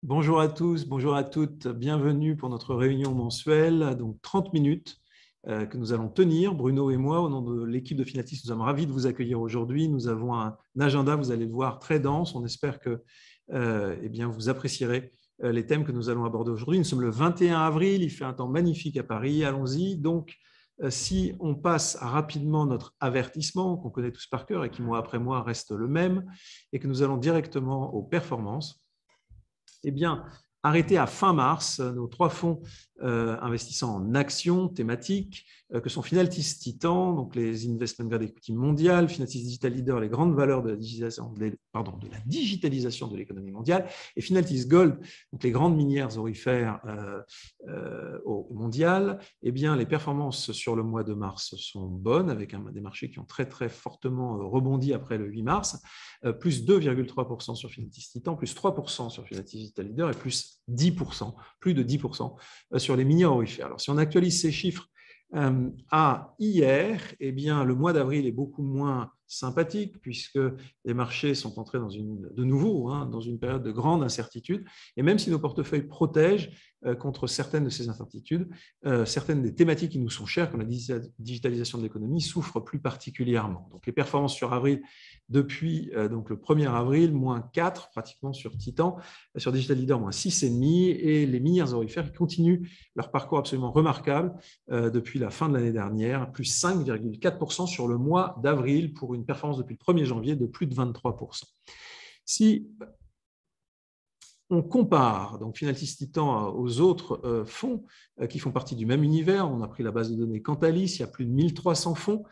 Bonjour à tous, bonjour à toutes, bienvenue pour notre réunion mensuelle, donc 30 minutes que nous allons tenir, Bruno et moi, au nom de l'équipe de Finatis. Nous sommes ravis de vous accueillir aujourd'hui. Nous avons un agenda, vous allez le voir, très dense. On espère que vous apprécierez les thèmes que nous allons aborder aujourd'hui. Nous sommes le 21 avril, il fait un temps magnifique à Paris, allons-y. Donc, si on passe rapidement notre avertissement, qu'on connaît tous par cœur et qui, mois après mois, reste le même, et que nous allons directement aux performances, eh bien, arrêtés à fin mars, nos trois fonds investissant en actions thématiques, que sont Finaltis Titan, donc les investment grade equity mondiales, Finaltis Digital Leader, les grandes valeurs de la digitalisation de l'économie mondiale, et Finaltis Gold, donc les grandes minières aurifères mondiales. Eh bien, les performances sur le mois de mars sont bonnes, avec des marchés qui ont très fortement rebondi après le 8 mars, plus 2,3% sur Finaltis Titan, plus 3% sur Finaltis Digital Leader et plus 10%, plus de 10% sur les minières aurifères. Alors, si on actualise ces chiffres à hier, eh bien, le mois d'avril est beaucoup moins sympathique puisque les marchés sont entrés de nouveau dans une période de grande incertitude. Et même si nos portefeuilles protègent contre certaines de ces incertitudes, certaines des thématiques qui nous sont chères, comme la digitalisation de l'économie, souffrent plus particulièrement. Donc, les performances sur avril, depuis donc le 1er avril, moins 4 pratiquement sur Titan, sur Digital Leader, moins 6,5, et les minières aurifères qui continuent leur parcours absolument remarquable depuis la fin de l'année dernière, plus 5,4% sur le mois d'avril pour une performance depuis le 1er janvier de plus de 23%. Si on compare donc Finaltis Titan aux autres fonds qui font partie du même univers, on a pris la base de données Cantalis, il y a plus de 1300 fonds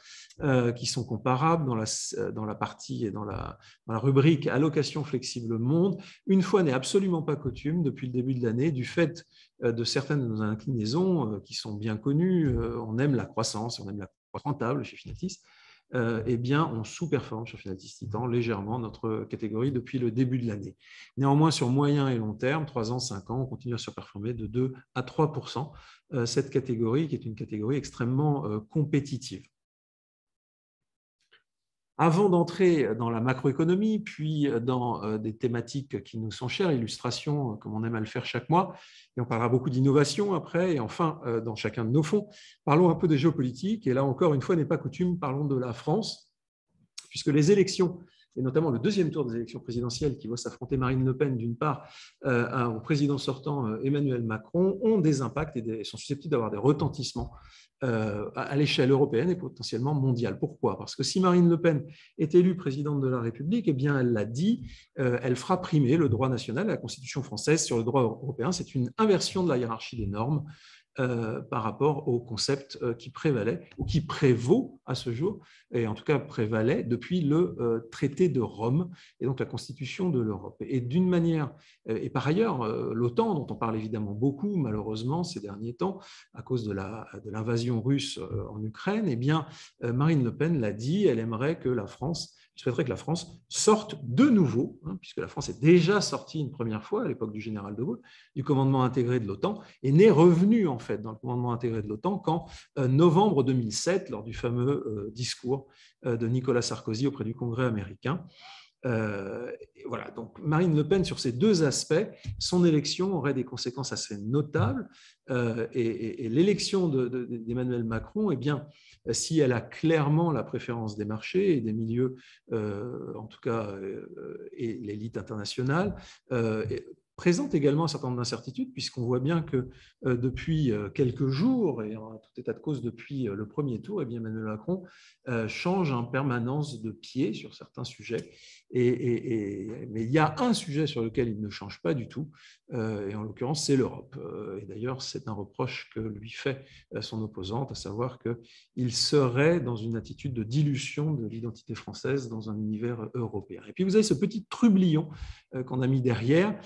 qui sont comparables dans la partie et dans la rubrique allocation flexible monde. Une fois n'est absolument pas coutume depuis le début de l'année, du fait de certaines de nos inclinaisons qui sont bien connues. On aime la croissance, on aime la croissance rentable chez Finaltis. Eh bien, on sous-performe sur Finaltis Titan légèrement notre catégorie depuis le début de l'année. Néanmoins, sur moyen et long terme, 3 ans, 5 ans, on continue à surperformer de 2 à 3% cette catégorie qui est une catégorie extrêmement compétitive. Avant d'entrer dans la macroéconomie, puis dans des thématiques qui nous sont chères, illustration, comme on aime à le faire chaque mois, et on parlera beaucoup d'innovation après, et enfin, dans chacun de nos fonds, parlons un peu de géopolitique, et là encore, une fois n'est pas coutume, parlons de la France, puisque les élections, et notamment le deuxième tour des élections présidentielles qui voit s'affronter Marine Le Pen d'une part au président sortant Emmanuel Macron, ont des impacts et sont susceptibles d'avoir des retentissements à l'échelle européenne et potentiellement mondiale. Pourquoi? Parce que si Marine Le Pen est élue présidente de la République, eh bien, elle l'a dit, elle fera primer le droit national et la Constitution française sur le droit européen. C'est une inversion de la hiérarchie des normes par rapport au concept qui prévalait ou qui prévaut à ce jour, et en tout cas prévalait depuis le traité de Rome et donc la constitution de l'Europe. Et d'une manière, et par ailleurs, l'OTAN, dont on parle évidemment beaucoup malheureusement ces derniers temps à cause de l'invasion russe en Ukraine, eh bien, Marine Le Pen l'a dit, elle aimerait que la France, je souhaiterais que la France sorte de nouveau, puisque la France est déjà sortie une première fois à l'époque du général de Gaulle, du commandement intégré de l'OTAN et n'est revenue en fait dans le commandement intégré de l'OTAN qu'en novembre 2007, lors du fameux discours de Nicolas Sarkozy auprès du Congrès américain. Voilà, donc Marine Le Pen, sur ces deux aspects, son élection aurait des conséquences assez notables. Et l'élection d'Emmanuel Macron, eh bien, si elle a clairement la préférence des marchés et des milieux, en tout cas, et l'élite internationale, présente également un certain nombre d'incertitudes, puisqu'on voit bien que depuis quelques jours, et en tout état de cause depuis le premier tour, eh bien, Emmanuel Macron change en permanence de pied sur certains sujets. Mais il y a un sujet sur lequel il ne change pas du tout, et en l'occurrence, c'est l'Europe. Et d'ailleurs, c'est un reproche que lui fait son opposante, à savoir qu'il serait dans une attitude de dilution de l'identité française dans un univers européen. Et puis, vous avez ce petit trublion qu'on a mis derrière,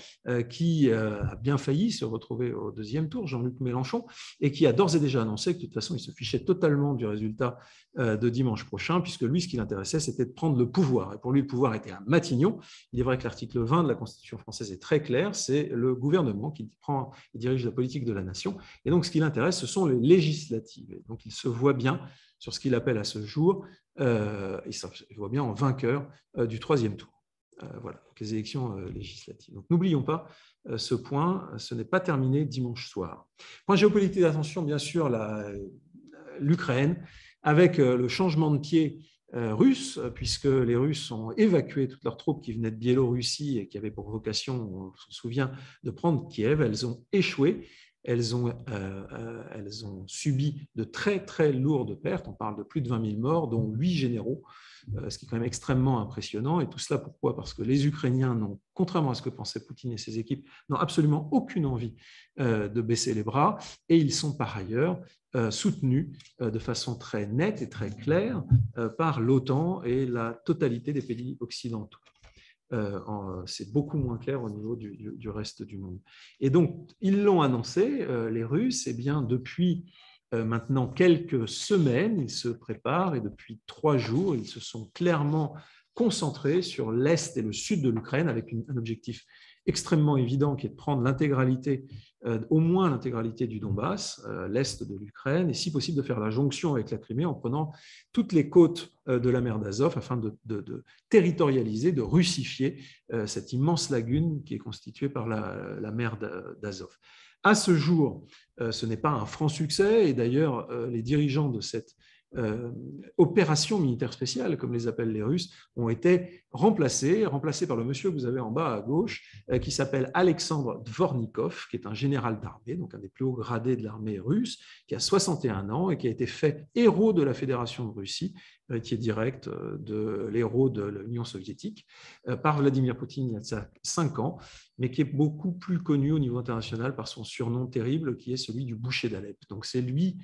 qui a bien failli se retrouver au deuxième tour, Jean-Luc Mélenchon, et qui a d'ores et déjà annoncé que de toute façon, il se fichait totalement du résultat de dimanche prochain, puisque lui, ce qui l'intéressait, c'était de prendre le pouvoir. Et pour lui, le pouvoir était à Matignon. Il est vrai que l'article 20 de la Constitution française est très clair, c'est le gouvernement qui prend et dirige la politique de la nation. Et donc, ce qui l'intéresse, ce sont les législatives. Et donc, il se voit bien sur ce qu'il appelle à ce jour, il se voit bien en vainqueur du troisième tour. Voilà, donc les élections législatives. Donc n'oublions pas ce point, ce n'est pas terminé dimanche soir. Point géopolitique d'attention, bien sûr, l'Ukraine, avec le changement de pied russe, puisque les Russes ont évacué toutes leurs troupes qui venaient de Biélorussie et qui avaient pour vocation, on se souvient, de prendre Kiev. Elles ont échoué. Elles ont subi de très, très lourdes pertes. On parle de plus de 20 000 morts, dont 8 généraux, ce qui est quand même extrêmement impressionnant. Et tout cela, pourquoi? Parce que les Ukrainiens n'ont, contrairement à ce que pensaient Poutine et ses équipes, n'ont absolument aucune envie de baisser les bras. Et ils sont par ailleurs soutenus de façon très nette et très claire par l'OTAN et la totalité des pays occidentaux. C'est beaucoup moins clair au niveau du reste du monde. Et donc, ils l'ont annoncé, les Russes, eh bien, depuis maintenant quelques semaines, ils se préparent et depuis 3 jours, ils se sont clairement concentrés sur l'Est et le Sud de l'Ukraine avec un objectif extrêmement évident qui est de prendre l'intégralité, au moins l'intégralité du Donbass, l'Est de l'Ukraine, et si possible de faire la jonction avec la Crimée en prenant toutes les côtes de la mer d'Azov afin de territorialiser, de russifier cette immense lagune qui est constituée par la mer d'Azov. À ce jour, ce n'est pas un franc succès, et d'ailleurs, les dirigeants de cette opération militaire spéciale, comme les appellent les Russes, ont été remplacés par le monsieur que vous avez en bas à gauche, qui s'appelle Alexandre Dvornikov, qui est un général d'armée, donc un des plus hauts gradés de l'armée russe, qui a 61 ans et qui a été fait héros de la Fédération de Russie, héritier direct de l'héros de l'Union soviétique, par Vladimir Poutine il y a 5 ans, mais qui est beaucoup plus connu au niveau international par son surnom terrible, qui est celui du boucher d'Alep. Donc c'est lui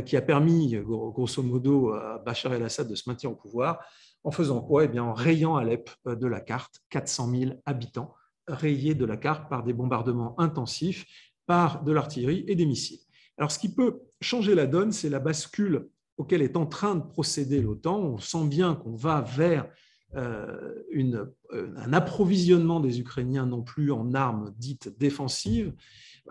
qui a permis, grosso modo, à Bachar el-Assad de se maintenir au pouvoir, en faisant quoi? Eh bien, en rayant Alep de la carte, 400 000 habitants rayés de la carte par des bombardements intensifs, par de l'artillerie et des missiles. Alors, ce qui peut changer la donne, c'est la bascule auquel est en train de procéder l'OTAN. On sent bien qu'on va vers un approvisionnement des Ukrainiens non plus en armes dites défensives.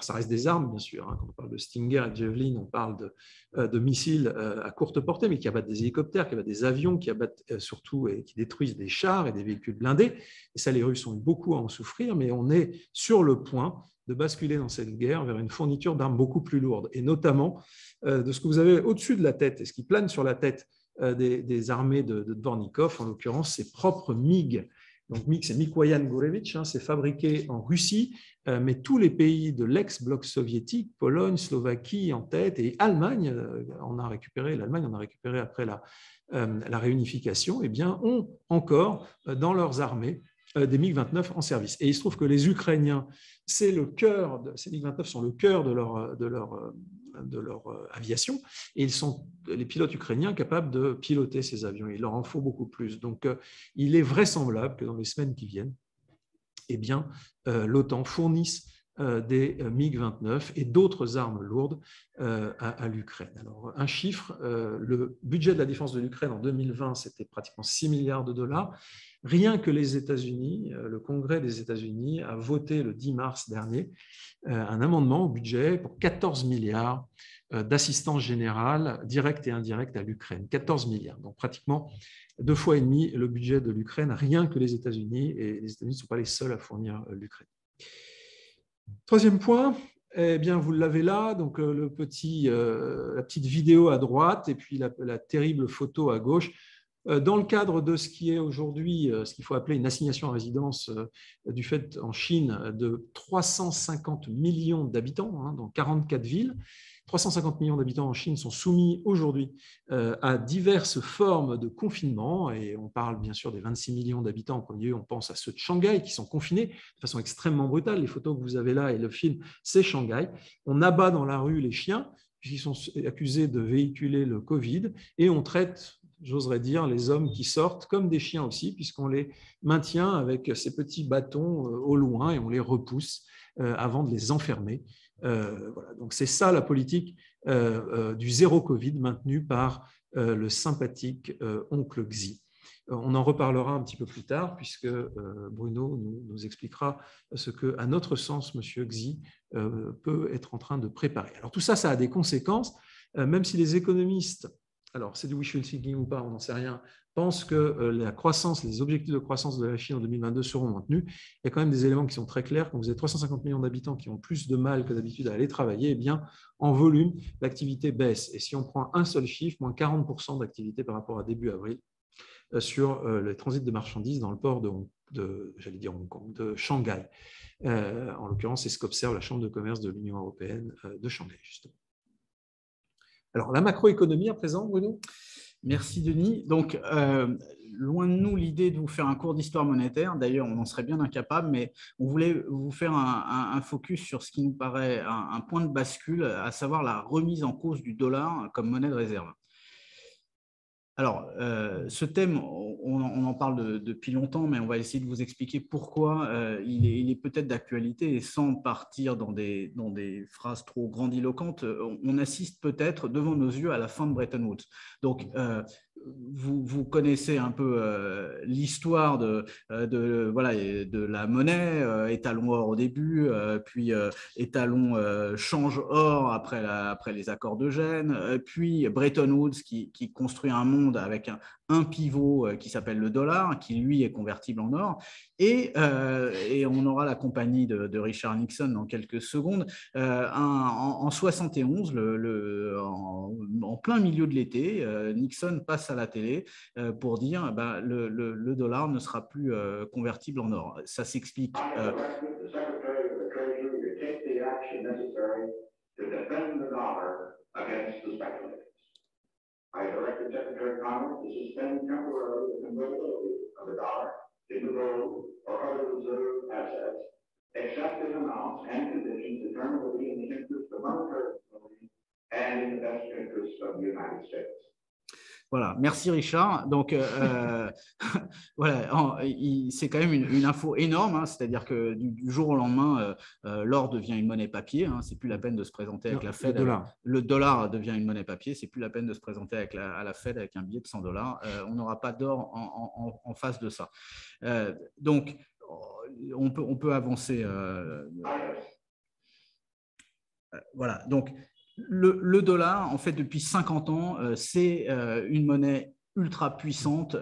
Ça reste des armes, bien sûr. Quand on parle de Stinger et de Javelin, on parle de missiles à courte portée, mais qui abattent des hélicoptères, qui abattent des avions, qui abattent surtout et qui détruisent des chars et des véhicules blindés. Et ça, les Russes ont eu beaucoup à en souffrir, mais on est sur le point de basculer dans cette guerre vers une fourniture d'armes beaucoup plus lourdes, et notamment de ce que vous avez au-dessus de la tête et ce qui plane sur la tête des armées de Dvornikov, en l'occurrence ses propres MiG. Donc MiG, c'est Mikoyan Gurevich, c'est fabriqué en Russie, mais tous les pays de l'ex-bloc soviétique, Pologne, Slovaquie en tête, et Allemagne, l'Allemagne en a récupéré après la réunification, eh bien, ont encore dans leurs armées des MiG-29 en service. Et il se trouve que les Ukrainiens, ces MiG-29 sont le cœur de leur aviation, et les pilotes ukrainiens capables de piloter ces avions. Il leur en faut beaucoup plus. Donc, il est vraisemblable que dans les semaines qui viennent, eh bien, l'OTAN fournisse des MiG-29 et d'autres armes lourdes à l'Ukraine. Alors, un chiffre, le budget de la défense de l'Ukraine en 2020, c'était pratiquement 6 milliards de dollars. Rien que les États-Unis, le Congrès des États-Unis a voté le 10 mars dernier un amendement au budget pour 14 milliards d'assistance générale directe et indirecte à l'Ukraine. 14 milliards, donc pratiquement 2,5 fois le budget de l'Ukraine, rien que les États-Unis, et les États-Unis ne sont pas les seuls à fournir l'Ukraine. Troisième point, eh bien, vous l'avez là, donc la petite vidéo à droite et puis la terrible photo à gauche. Dans le cadre de ce qui est aujourd'hui, ce qu'il faut appeler une assignation à résidence du fait en Chine de 350 millions d'habitants, dans 44 villes, 350 millions d'habitants en Chine sont soumis aujourd'hui à diverses formes de confinement, et on parle bien sûr des 26 millions d'habitants en premier lieu, on pense à ceux de Shanghai qui sont confinés de façon extrêmement brutale. Les photos que vous avez là et le film, c'est Shanghai. On abat dans la rue les chiens puisqu'ils sont accusés de véhiculer le Covid, et on traite, j'oserais dire, les hommes qui sortent comme des chiens aussi, puisqu'on les maintient avec ces petits bâtons au loin et on les repousse avant de les enfermer. Voilà. Donc c'est ça la politique du zéro Covid maintenue par le sympathique oncle Xi. On en reparlera un petit peu plus tard, puisque Bruno nous expliquera ce que, à notre sens, M. Xi peut être en train de préparer. Alors tout ça, ça a des conséquences, même si les économistes, alors c'est du wishful thinking ou pas, on n'en sait rien, pense que la croissance, les objectifs de croissance de la Chine en 2022 seront maintenus. Il y a quand même des éléments qui sont très clairs. Quand vous avez 350 millions d'habitants qui ont plus de mal que d'habitude à aller travailler, eh bien, en volume, l'activité baisse. Et si on prend un seul chiffre, moins 40% d'activité par rapport à début avril sur les transits de marchandises dans le port j'allais dire Hong Kong, de Shanghai. En l'occurrence, c'est ce qu'observe la Chambre de commerce de l'Union européenne de Shanghai, justement. Alors, la macroéconomie à présent, Bruno ? Merci Denis. Donc, loin de nous l'idée de vous faire un cours d'histoire monétaire. D'ailleurs, on en serait bien incapable, mais on voulait vous faire un focus sur ce qui nous paraît un point de bascule, à savoir la remise en cause du dollar comme monnaie de réserve. Alors, ce thème, on en parle depuis longtemps, mais on va essayer de vous expliquer pourquoi il est peut-être d'actualité, et sans partir dans des phrases trop grandiloquentes. On assiste peut-être devant nos yeux à la fin de Bretton Woods. Donc, vous connaissez un peu l'histoire de la monnaie, étalon or au début, puis étalon change or après les accords de Gênes, puis Bretton Woods qui construit un monde avec un pivot qui s'appelle le dollar, qui lui est convertible en or, et on aura la compagnie de Richard Nixon dans quelques secondes. En 71, en plein milieu de l'été, Nixon passe à la télé pour dire le dollar ne sera plus convertible en or. Ça s'explique. I directed Secretary Connally to suspend temporarily the convertibility of the dollar into gold or other reserve assets, except in amounts and conditions determined to be in the interest of monetary stability and in the best interest of the United States. Voilà, merci Richard. Donc, voilà, c'est quand même une info énorme, hein, c'est-à-dire que du jour au lendemain, l'or devient une monnaie papier, hein, c'est plus la peine de se présenter avec la Fed. Le dollar devient une monnaie papier, c'est plus la peine de se présenter à la Fed avec un billet de $100. On n'aura pas d'or en face de ça. Donc, on peut avancer. Voilà, donc le dollar, en fait, depuis 50 ans, c'est une monnaie ultra puissante,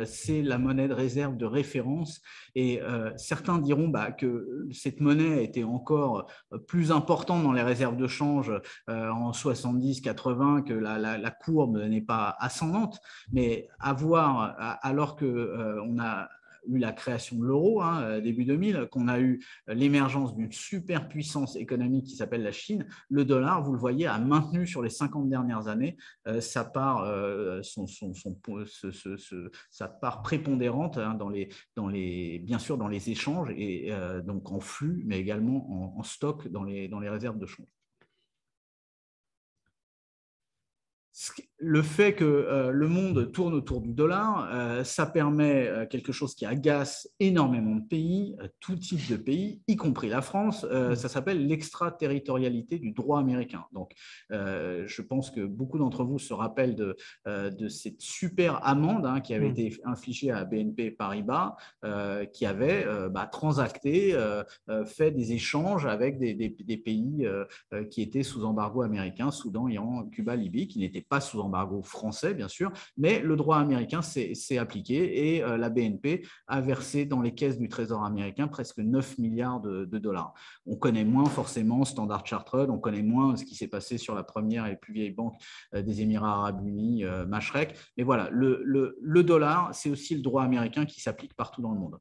c'est la monnaie de réserve de référence, et certains diront que cette monnaie était encore plus importante dans les réserves de change en 70-80, que la courbe n'est pas ascendante, mais à voir, alors qu'on a eu la création de l'euro, début 2000, qu'on a eu l'émergence d'une super puissance économique qui s'appelle la Chine, le dollar, vous le voyez, a maintenu sur les 50 dernières années sa part, sa part prépondérante bien sûr dans les échanges, et donc en flux, mais également en stock dans les réserves de change. Le fait que le monde tourne autour du dollar, ça permet quelque chose qui agace énormément de pays, tout type de pays, y compris la France. Ça s'appelle l'extraterritorialité du droit américain. Donc, je pense que beaucoup d'entre vous se rappellent de cette super amende qui avait été infligée à BNP Paribas, qui avait transacté, fait des échanges avec des pays qui étaient sous embargo américain, Soudan, Iran, Cuba, Libye, qui n'étaient pas sous embargo français, bien sûr, mais le droit américain s'est appliqué, et la BNP a versé dans les caisses du Trésor américain presque 9 milliards de dollars. On connaît moins forcément Standard Chartered, on connaît moins ce qui s'est passé sur la première et plus vieille banque des Émirats arabes unis, Mashrek, mais voilà, le dollar, c'est aussi le droit américain qui s'applique partout dans le monde.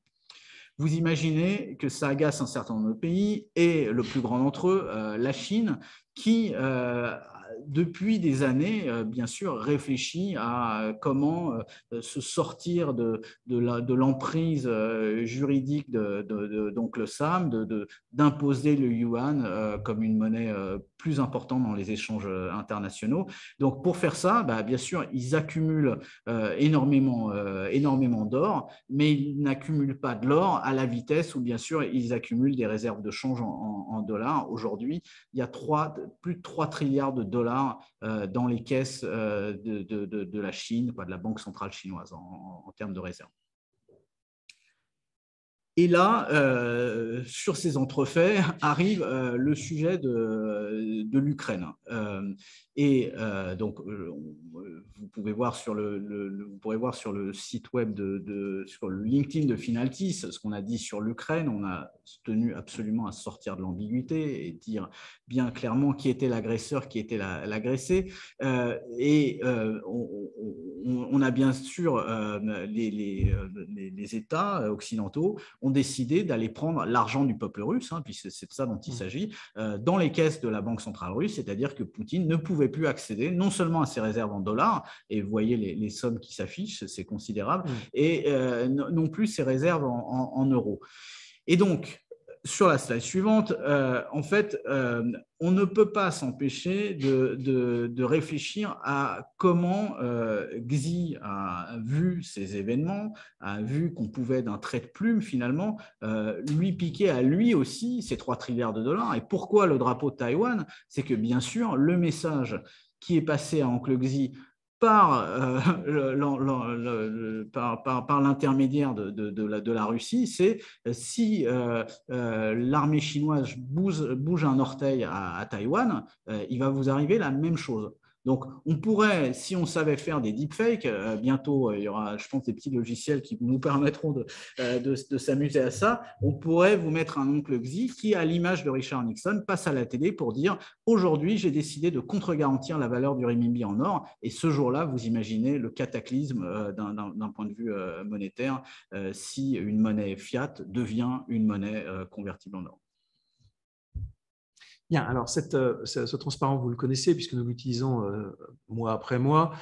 Vous imaginez que ça agace un certain nombre de pays, et le plus grand d'entre eux, la Chine, qui depuis des années, bien sûr, réfléchit à comment se sortir de l'emprise juridique d'Oncle Sam, d'imposer le yuan comme une monnaie plus importante dans les échanges internationaux. Donc, pour faire ça, bien sûr, ils accumulent énormément d'or, mais ils n'accumulent pas de l'or à la vitesse où, bien sûr, ils accumulent des réserves de change en dollars. Aujourd'hui, il y a plus de 3 trilliards de dollars dans les caisses de la Chine, de la Banque centrale chinoise en termes de réserves. Et là, sur ces entrefaits, arrive le sujet de l'Ukraine. Donc, vous pouvez voir sur vous pourrez voir sur le site web sur le LinkedIn de Finaltis ce qu'on a dit sur l'Ukraine. On a tenu absolument à sortir de l'ambiguïté et dire bien clairement qui était l'agresseur, qui était l'agressé. On a bien sûr les États occidentaux ont décidé d'aller prendre l'argent du peuple russe, puisque c'est de ça dont il s'agit, dans les caisses de la Banque centrale russe, c'est-à-dire que Poutine ne pouvait plus accéder non seulement à ses réserves en dollars, et vous voyez les sommes qui s'affichent, c'est considérable, et non plus ses réserves en euros. Et donc, sur la slide suivante, en fait, on ne peut pas s'empêcher de réfléchir à comment Xi a vu ces événements, a vu qu'on pouvait d'un trait de plume, finalement, lui piquer à lui aussi ces 3 trilliards de dollars. Et pourquoi le drapeau de Taïwan? C'est que, bien sûr, le message qui est passé à Oncle Xi par l'intermédiaire de la Russie, c'est si l'armée chinoise bouge un orteil à Taïwan, il va vous arriver la même chose. Donc, on pourrait, si on savait faire des deepfakes, bientôt, il y aura, je pense, des petits logiciels qui nous permettront de s'amuser à ça. On pourrait vous mettre un oncle Xi qui, à l'image de Richard Nixon, passe à la télé pour dire « Aujourd'hui, j'ai décidé de contre-garantir la valeur du renminbi en or. » Et ce jour-là, vous imaginez le cataclysme d'un point de vue monétaire si une monnaie fiat devient une monnaie convertible en or. Bien, alors ce transparent, vous le connaissez puisque nous l'utilisons mois après mois.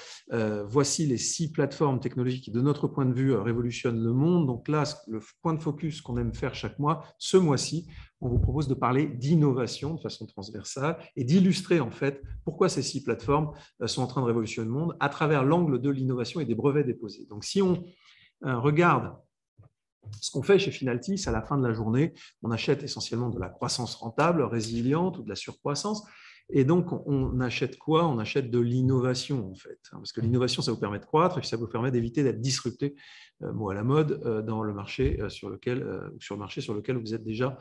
Voici les 6 plateformes technologiques qui, de notre point de vue, révolutionnent le monde. Donc là, le point de focus qu'on aime faire chaque mois, ce mois-ci, on vous propose de parler d'innovation de façon transversale et d'illustrer en fait pourquoi ces 6 plateformes sont en train de révolutionner le monde à travers l'angle de l'innovation et des brevets déposés. Donc si on regarde ce qu'on fait chez Finaltis, à la fin de la journée, on achète essentiellement de la croissance rentable, résiliente ou de la surcroissance. Et donc, on achète quoi? On achète de l'innovation, en fait. Parce que l'innovation, ça vous permet de croître et ça vous permet d'éviter d'être disrupté, mot à la mode, dans le marché sur le marché sur lequel vous êtes déjà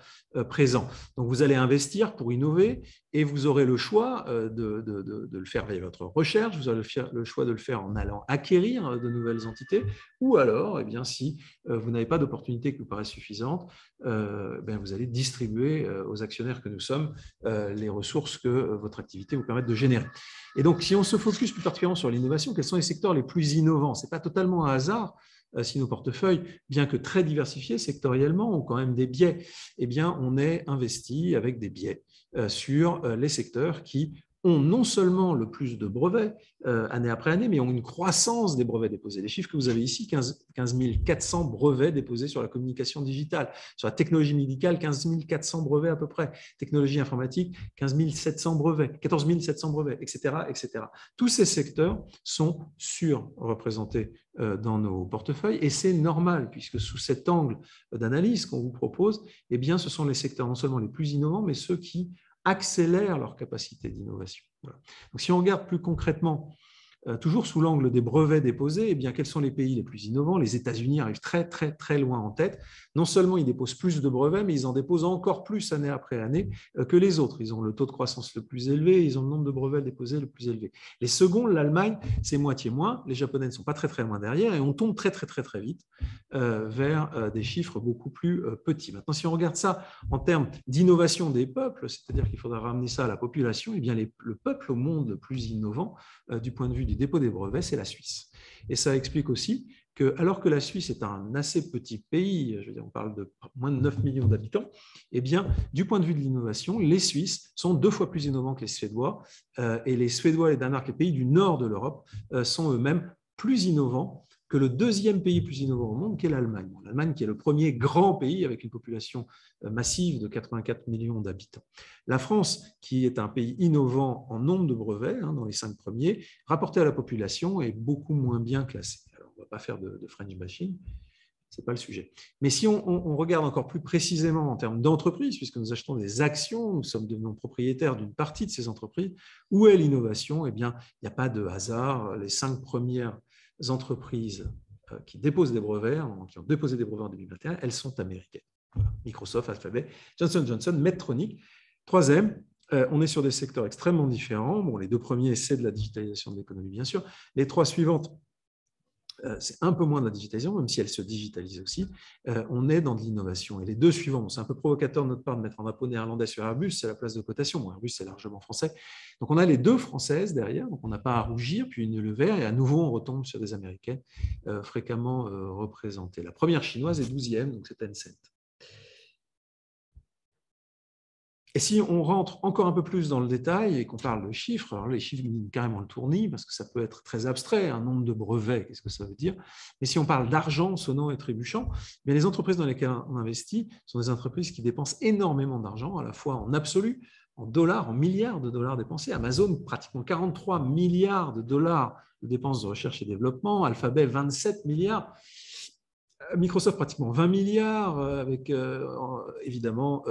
présent. Donc, vous allez investir pour innover et vous aurez le choix de le faire via votre recherche, vous aurez le choix de le faire en allant acquérir de nouvelles entités, ou alors, eh bien, si vous n'avez pas d'opportunité qui vous paraît suffisante, vous allez distribuer aux actionnaires que nous sommes les ressources que votre activité vous permet de générer. Et donc, si on se focus plus particulièrement sur l'innovation, quels sont les secteurs les plus innovants? Ce n'est pas totalement un hasard si nos portefeuilles, bien que très diversifiés sectoriellement, ont quand même des biais. Eh bien, on est investi avec des biais sur les secteurs qui ont non seulement le plus de brevets année après année, mais ont une croissance des brevets déposés. Les chiffres que vous avez ici, 15 400 brevets déposés sur la communication digitale, sur la technologie médicale, 15 400 brevets à peu près, technologie informatique, 15 700 brevets, 14 700 brevets, etc., etc. Tous ces secteurs sont surreprésentés dans nos portefeuilles et c'est normal puisque sous cet angle d'analyse qu'on vous propose, eh bien, ce sont les secteurs non seulement les plus innovants, mais ceux qui accélèrent leur capacité d'innovation. Voilà. Donc, si on regarde plus concrètement, toujours sous l'angle des brevets déposés, eh bien, quels sont les pays les plus innovants? Les États-Unis arrivent très, très, très loin en tête. Non seulement ils déposent plus de brevets, mais ils en déposent encore plus année après année que les autres. Ils ont le taux de croissance le plus élevé, ils ont le nombre de brevets déposés le plus élevé. Les seconds, l'Allemagne, c'est moitié moins. Les Japonais ne sont pas très, très loin derrière et on tombe très, très, très, très vite vers des chiffres beaucoup plus petits. Maintenant, si on regarde ça en termes d'innovation des peuples, c'est-à-dire qu'il faudra ramener ça à la population, eh bien, le peuple au monde le plus innovant du point de vue du dépôt des brevets, c'est la Suisse. Et ça explique aussi que, alors que la Suisse est un assez petit pays, je veux dire, on parle de moins de 9 millions d'habitants, eh bien, du point de vue de l'innovation, les Suisses sont 2 fois plus innovants que les Suédois, et les Suédois et le Danemark, les pays du nord de l'Europe, sont eux-mêmes plus innovants que le deuxième pays plus innovant au monde, qui est l'Allemagne. L'Allemagne qui est le premier grand pays avec une population massive de 84 millions d'habitants. La France, qui est un pays innovant en nombre de brevets, dans les 5 premiers, rapporté à la population, est beaucoup moins bien classé. Alors, on ne va pas faire de French bashing, ce n'est pas le sujet. Mais si on regarde encore plus précisément en termes d'entreprises, puisque nous achetons des actions, nous sommes devenus propriétaires d'une partie de ces entreprises, où est l'innovation? Eh bien, il n'y a pas de hasard. Les 5 premières entreprises qui déposent des brevets, qui ont déposé des brevets en 2021, elles sont américaines. Voilà. Microsoft, Alphabet, Johnson & Johnson, Medtronic. Troisième, on est sur des secteurs extrêmement différents. Bon, les deux premiers, c'est de la digitalisation de l'économie, bien sûr. Les trois suivantes, c'est un peu moins de la digitalisation, même si elle se digitalise aussi. On est dans de l'innovation. Et les deux suivants, bon, c'est un peu provocateur de notre part de mettre un drapeau néerlandais sur Airbus, c'est la place de cotation. Bon, Airbus, c'est largement français. Donc, on a les deux françaises derrière, donc on n'a pas à rougir, puis une le vert, et à nouveau, on retombe sur des américaines fréquemment représentées. La première chinoise est 12e, donc c'est Tencent. Et si on rentre encore un peu plus dans le détail et qu'on parle de chiffres, alors les chiffres donnent carrément le tournis parce que ça peut être très abstrait, un nombre de brevets, qu'est-ce que ça veut dire? Mais si on parle d'argent sonnant et trébuchant, bien les entreprises dans lesquelles on investit sont des entreprises qui dépensent énormément d'argent, à la fois en absolu, en dollars, en milliards de dollars dépensés. Amazon, pratiquement 43 milliards de dollars de dépenses de recherche et développement, Alphabet, 27 milliards. Microsoft, pratiquement 20 milliards, avec évidemment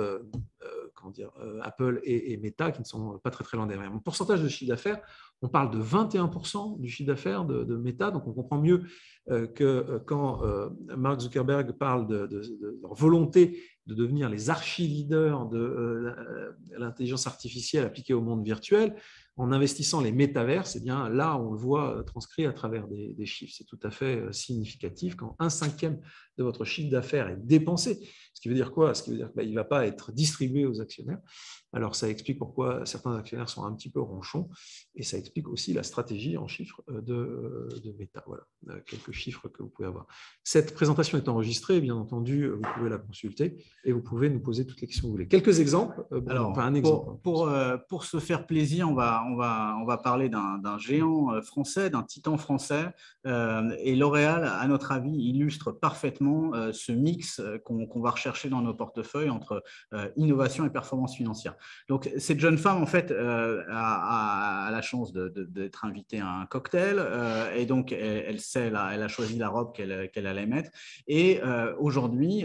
Apple et Meta qui ne sont pas très, très loin derrière. En pourcentage de chiffre d'affaires, on parle de 21% du chiffre d'affaires de Meta, donc on comprend mieux que quand Mark Zuckerberg parle de leur volonté de devenir les archi-leaders de l'intelligence artificielle appliquée au monde virtuel, en investissant les métaverses, eh bien, là, on le voit transcrit à travers des chiffres. C'est tout à fait significatif quand 1/5 de votre chiffre d'affaires est dépensé. Ce qui veut dire quoi? Ce qui veut dire qu'il ne va pas être distribué aux actionnaires. Alors, ça explique pourquoi certains actionnaires sont un petit peu ronchons et ça explique aussi la stratégie en chiffres de Meta. Voilà, quelques chiffres que vous pouvez avoir. Cette présentation est enregistrée, bien entendu, vous pouvez la consulter et vous pouvez nous poser toutes les questions que vous voulez. Quelques exemples. Alors, enfin, un exemple. Pour se faire plaisir, on va parler d'un géant français, d'un titan français. Et L'Oréal, à notre avis, illustre parfaitement ce mix qu'on va rechercher dans nos portefeuilles entre innovation et performance financière. Donc, cette jeune femme, en fait, a la chance d'être invitée à un cocktail. Et donc, elle a choisi la robe qu'elle allait mettre. Et aujourd'hui,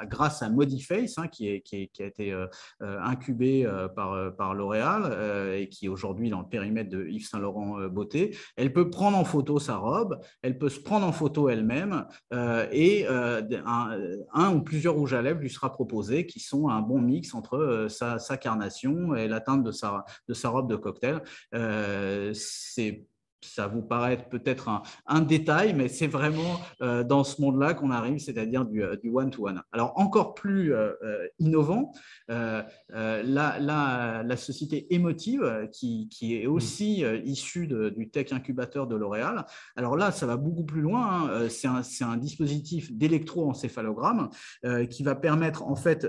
grâce à Modiface, qui a été incubé par L'Oréal et qui est aujourd'hui dans le périmètre de Yves Saint Laurent Beauté, elle peut prendre en photo sa robe, elle peut se prendre en photo elle-même et un ou plusieurs rouges à lèvres lui sera proposé qui sont un bon mix entre sa carnation et l'atteinte de sa robe de cocktail. Ça vous paraît peut-être un détail, mais c'est vraiment dans ce monde-là qu'on arrive, c'est-à-dire du one-to-one. Alors, encore plus innovant, la société Emotive, qui est aussi issue du tech incubateur de L'Oréal. Alors là, ça va beaucoup plus loin. C'est un dispositif d'électroencéphalogramme qui va permettre, en fait,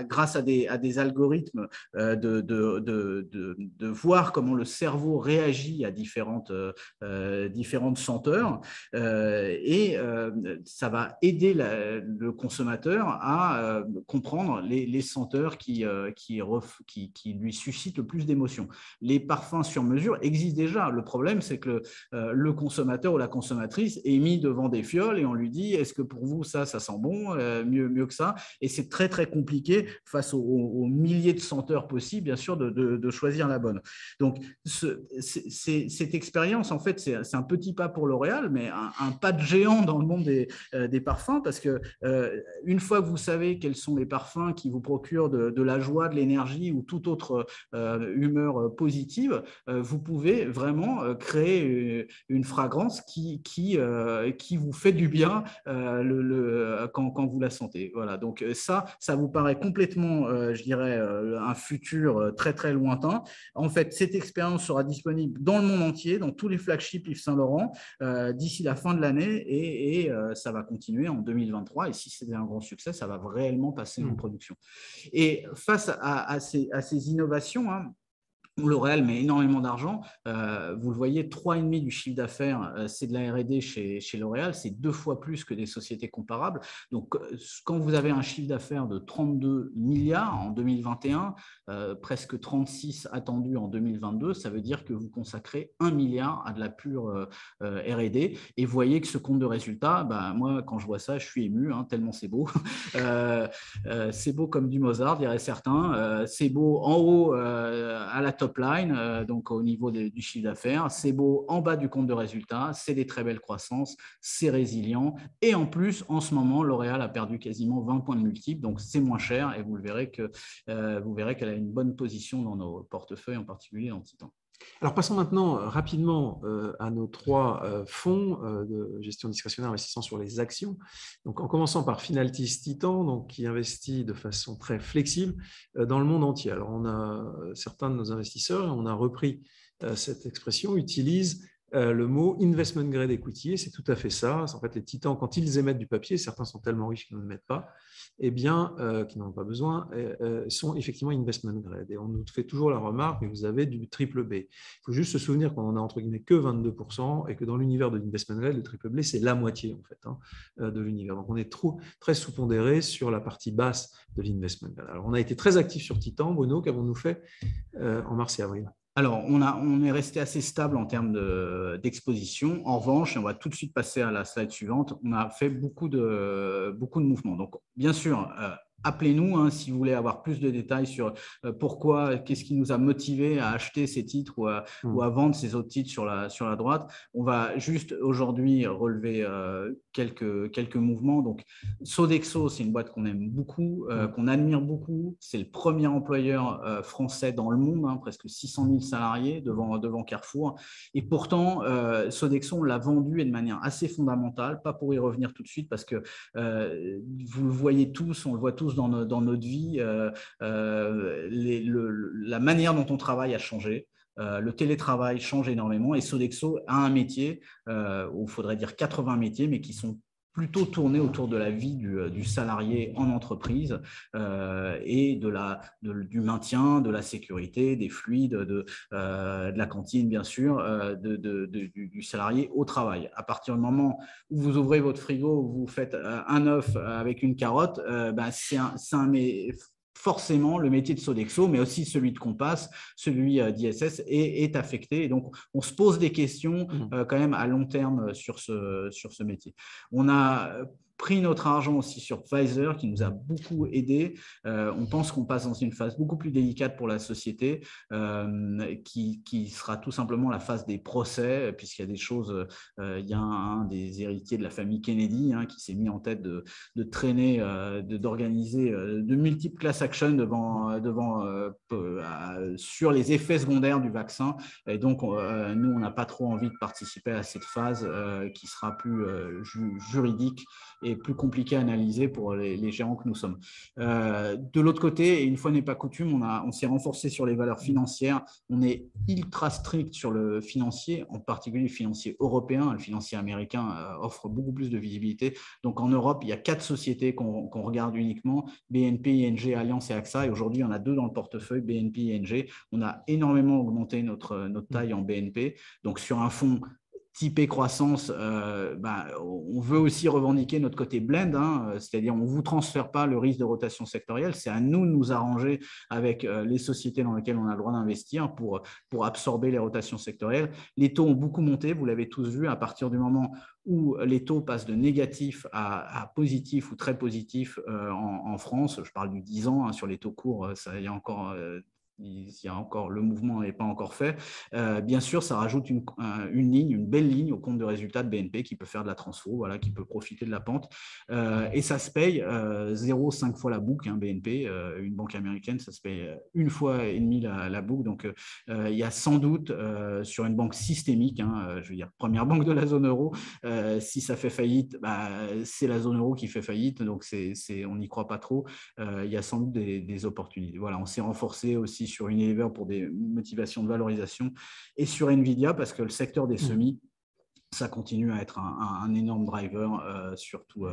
grâce à des algorithmes, de voir comment le cerveau réagit à différentes senteurs et ça va aider le consommateur à comprendre les senteurs qui lui suscitent le plus d'émotions. Les parfums sur mesure existent déjà. Le problème, c'est que le consommateur ou la consommatrice est mis devant des fioles et on lui dit « Est-ce que pour vous, ça sent bon, mieux que ça ?» Et c'est très, très compliqué face aux milliers de senteurs possibles, bien sûr, de choisir la bonne. Donc, cette expérience, en fait, c'est un petit pas pour L'Oréal, mais un pas de géant dans le monde des parfums, parce que une fois que vous savez quels sont les parfums qui vous procurent de la joie, de l'énergie ou toute autre humeur positive, vous pouvez vraiment créer une fragrance qui vous fait du bien quand vous la sentez. Voilà, donc ça vous paraît complètement, je dirais, un futur très, très lointain. En fait, cette expérience sera disponible dans le monde entier, dans tous les flagships Yves Saint Laurent, d'ici la fin de l'année et ça va continuer en 2023. Et si c'est un grand succès, ça va réellement passer en production. Et face à ces innovations, où L'Oréal met énormément d'argent, vous le voyez, 3,5 du chiffre d'affaires, c'est de la R&D chez L'Oréal, c'est 2 fois plus que des sociétés comparables. Donc, quand vous avez un chiffre d'affaires de 32 milliards en 2021, presque 36 attendus en 2022, ça veut dire que vous consacrez 1 milliard à de la pure R&D. Et vous voyez que ce compte de résultats, moi, quand je vois ça, je suis ému, tellement c'est beau. C'est beau comme du Mozart, diraient certains. C'est beau en haut à la top top line, donc au niveau du chiffre d'affaires. C'est beau en bas du compte de résultat, c'est des très belles croissances, c'est résilient. Et en plus, en ce moment, L'Oréal a perdu quasiment 20 points de multiple, donc c'est moins cher et vous verrez qu'elle a une bonne position dans nos portefeuilles, en particulier en Titan. Alors, passons maintenant rapidement à nos 3 fonds de gestion discrétionnaire investissant sur les actions. Donc, en commençant par Finaltis Titan, donc, qui investit de façon très flexible dans le monde entier. Alors, on a certains de nos investisseurs, et on a repris cette expression, utilisent le mot investment grade equity, et c'est tout à fait ça. En fait, les titans, quand ils émettent du papier, certains sont tellement riches qu'ils ne le mettent pas, eh bien, qui n'en ont pas besoin, sont effectivement investment grade. Et on nous fait toujours la remarque, mais vous avez du triple B. Il faut juste se souvenir qu'on en a entre guillemets que 22% et que dans l'univers de l'investment grade, le triple B, c'est la moitié en fait de l'univers. Donc, on est très sous-pondéré sur la partie basse de l'investment grade. Alors, on a été très actif sur Titan. Bruno, qu'avons-nous fait en mars et avril? Alors, on est resté assez stable en termes d'exposition. En revanche, on va tout de suite passer à la slide suivante, on a fait beaucoup de mouvements. Donc, bien sûr, appelez-nous si vous voulez avoir plus de détails sur pourquoi, qu'est-ce qui nous a motivé à acheter ces titres ou à vendre ces autres titres sur la droite. On va juste aujourd'hui relever quelques mouvements. Donc, Sodexo, c'est une boîte qu'on aime beaucoup, qu'on admire beaucoup. C'est le premier employeur français dans le monde, presque 600 000 salariés devant Carrefour. Et pourtant, Sodexo, on l'a vendu et de manière assez fondamentale, pas pour y revenir tout de suite parce que vous le voyez tous, on le voit tous dans notre vie, la manière dont on travaille a changé. Le télétravail change énormément et Sodexo a un métier, ou il faudrait dire 80 métiers, mais qui sont plutôt tournés autour de la vie du salarié en entreprise et du maintien, de la sécurité, des fluides, de la cantine, bien sûr, du salarié au travail. À partir du moment où vous ouvrez votre frigo, vous faites un œuf avec une carotte, forcément, le métier de Sodexo, mais aussi celui de Compass, celui d'ISS est affecté. Et donc, on se pose des questions quand même à long terme sur ce métier. On a pris notre argent aussi sur Pfizer, qui nous a beaucoup aidé. On pense qu'on passe dans une phase beaucoup plus délicate pour la société, qui sera tout simplement la phase des procès, puisqu'il y a des choses, il y a un des héritiers de la famille Kennedy qui s'est mis en tête de traîner, d'organiser de multiples class actions sur les effets secondaires du vaccin. Et donc, nous, on n'a pas trop envie de participer à cette phase qui sera plus juridique et plus compliqué à analyser pour les gérants que nous sommes. De l'autre côté, et une fois n'est pas coutume, on s'est renforcé sur les valeurs financières. On est ultra strict sur le financier, en particulier le financier européen. Le financier américain offre beaucoup plus de visibilité. Donc, en Europe, il y a 4 sociétés qu'on regarde uniquement, BNP, ING, Allianz et AXA. Et aujourd'hui, il y en a 2 dans le portefeuille, BNP et ING. On a énormément augmenté notre taille en BNP. Donc, sur un fonds typé croissance, on veut aussi revendiquer notre côté blend, c'est-à-dire on ne vous transfère pas le risque de rotation sectorielle, c'est à nous de nous arranger avec les sociétés dans lesquelles on a le droit d'investir pour absorber les rotations sectorielles. Les taux ont beaucoup monté, vous l'avez tous vu, à partir du moment où les taux passent de négatif à positif ou très positif en France, je parle du 10 ans, sur les taux courts, il y a encore le mouvement n'est pas encore fait. Bien sûr, ça rajoute une belle ligne au compte de résultat de BNP qui peut faire de la transfo, qui peut profiter de la pente. Et ça se paye 0,5 fois la boucle, BNP. Une banque américaine, ça se paye 1,5 fois la boucle. Donc, il y a sans doute sur une banque systémique, je veux dire, première banque de la zone euro, si ça fait faillite, c'est la zone euro qui fait faillite. Donc, on n'y croit pas trop. Il y a sans doute des opportunités. Voilà, on s'est renforcé aussi sur Unilever pour des motivations de valorisation et sur Nvidia parce que le secteur des semis, ça continue à être un énorme driver sur tous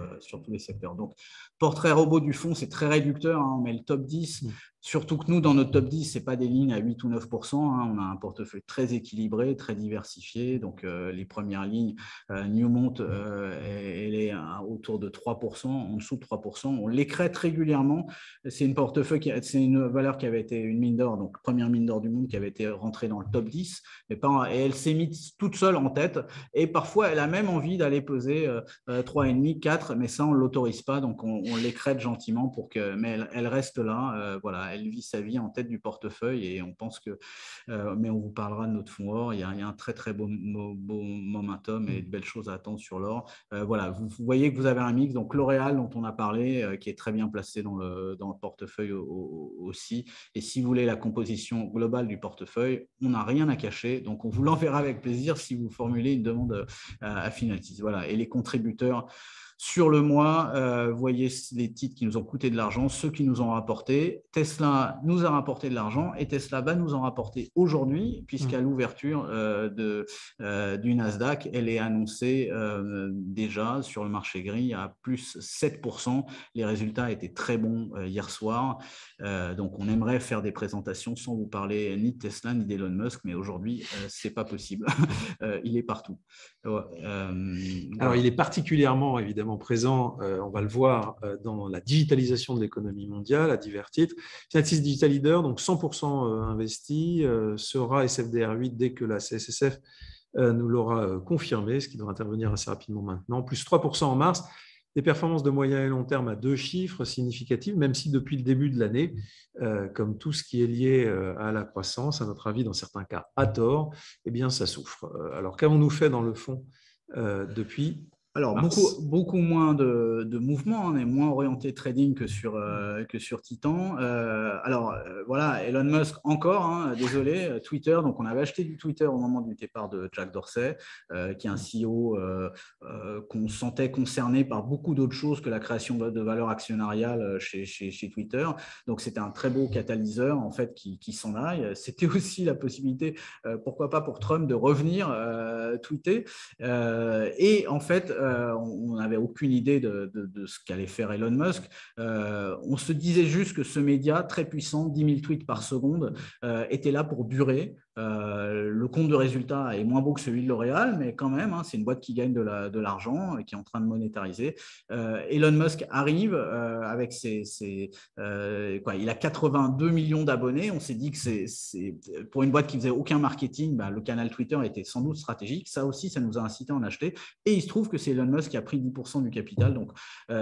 les secteurs. Donc, portrait robot du fonds, c'est très réducteur. On met le top 10. Surtout que nous, dans notre top 10, ce n'est pas des lignes à 8 ou 9%. On a un portefeuille très équilibré, très diversifié. Donc, les premières lignes, Newmont, elle est autour de 3%, en dessous de 3%. On l'écrète régulièrement. C'est une valeur qui avait été une mine d'or, donc première mine d'or du monde qui avait été rentrée dans le top 10. Et elle s'est mise toute seule en tête. Et parfois, elle a même envie d'aller peser 3,5, 4, mais ça, on ne l'autorise pas. Donc, on l'écrète gentiment mais elle reste là. Voilà. elle vit sa vie en tête du portefeuille et on pense que, mais on vous parlera de notre fonds or. Il y a un très très beau momentum et de belles choses à attendre sur l'or. Voilà, vous voyez que vous avez un mix. Donc L'Oréal dont on a parlé, qui est très bien placé dans le portefeuille aussi. Et si vous voulez la composition globale du portefeuille, on n'a rien à cacher. Donc on vous l'enverra avec plaisir si vous formulez une demande à Finaltis. Voilà. Et les contributeurs sur le mois, vous voyez les titres qui nous ont coûté de l'argent, ceux qui nous ont rapporté. Tesla nous a rapporté de l'argent et Tesla va nous en rapporter aujourd'hui, puisqu'à l'ouverture du Nasdaq, elle est annoncée déjà sur le marché gris à plus 7%. Les résultats étaient très bons hier soir. Donc, on aimerait faire des présentations sans vous parler ni de Tesla ni d'Elon Musk, mais aujourd'hui, ce n'est pas possible. Il est partout. Alors, il est particulièrement évidemment présent, on va le voir, dans la digitalisation de l'économie mondiale à divers titres. Finaltis Digital Leader, donc 100% investi, sera SFDR 8 dès que la CSSF nous l'aura confirmé, ce qui doit intervenir assez rapidement maintenant, plus 3% en mars. Des performances de moyen et long terme à 2 chiffres significatives, même si depuis le début de l'année, comme tout ce qui est lié à la croissance, à notre avis, dans certains cas à tort, eh bien, ça souffre. Alors, qu'avons-nous fait dans le fond depuis Alors, beaucoup moins de mouvements, on est moins orienté trading que sur Titan. Voilà, Elon Musk encore, désolé, Twitter. Donc, on avait acheté du Twitter au moment du départ de Jack Dorsey, qui est un CEO qu'on sentait concerné par beaucoup d'autres choses que la création de valeur actionnariale chez Twitter. Donc, c'était un très beau catalyseur, en fait, qui s'en aille. C'était aussi la possibilité, pourquoi pas pour Trump, de revenir tweeter. Et en fait, on n'avait aucune idée de ce qu'allait faire Elon Musk. On se disait juste que ce média très puissant, 10 000 tweets par seconde, était là pour durer. Le compte de résultat est moins beau que celui de L'Oréal, mais quand même, c'est une boîte qui gagne de l'argent et qui est en train de monétariser. Elon Musk arrive avec il a 82 millions d'abonnés. On s'est dit que c'est pour une boîte qui faisait aucun marketing, le canal Twitter était sans doute stratégique. Ça aussi, ça nous a incité à en acheter. Et il se trouve que c'est Elon Musk qui a pris 10% du capital. Donc,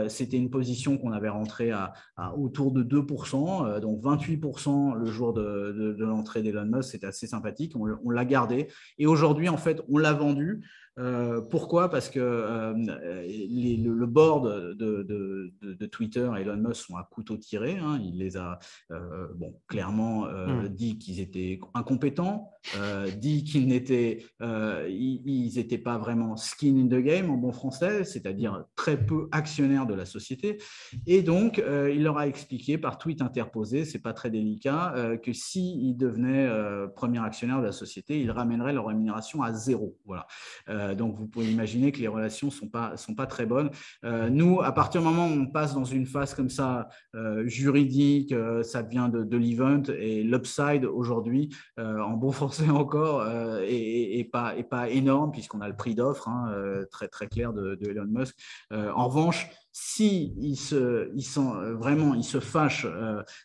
c'était une position qu'on avait rentrée à autour de 2%, donc 28% le jour de l'entrée d'Elon Musk. C'était assez sympathique. On l'a gardé. Et aujourd'hui, en fait, on l'a vendu. Pourquoi? Parce que le board de Twitter et Elon Musk sont à couteau tiré. Il les a clairement dit qu'ils étaient incompétents, dit qu'ils n'étaient pas vraiment skin in the game en bon français, c'est-à-dire très peu actionnaires de la société. Et donc, il leur a expliqué par tweet interposé, c'est pas très délicat, que s'ils devenaient premier actionnaire de la société, ils ramèneraient leur rémunération à 0. Voilà. Donc, vous pouvez imaginer que les relations sont pas très bonnes. Nous, à partir du moment où on passe dans une phase comme ça, juridique, ça devient de l'event et l'upside aujourd'hui, en bon français encore, et pas énorme puisqu'on a le prix d'offre très, très clair de Elon Musk. En revanche, si il se fâche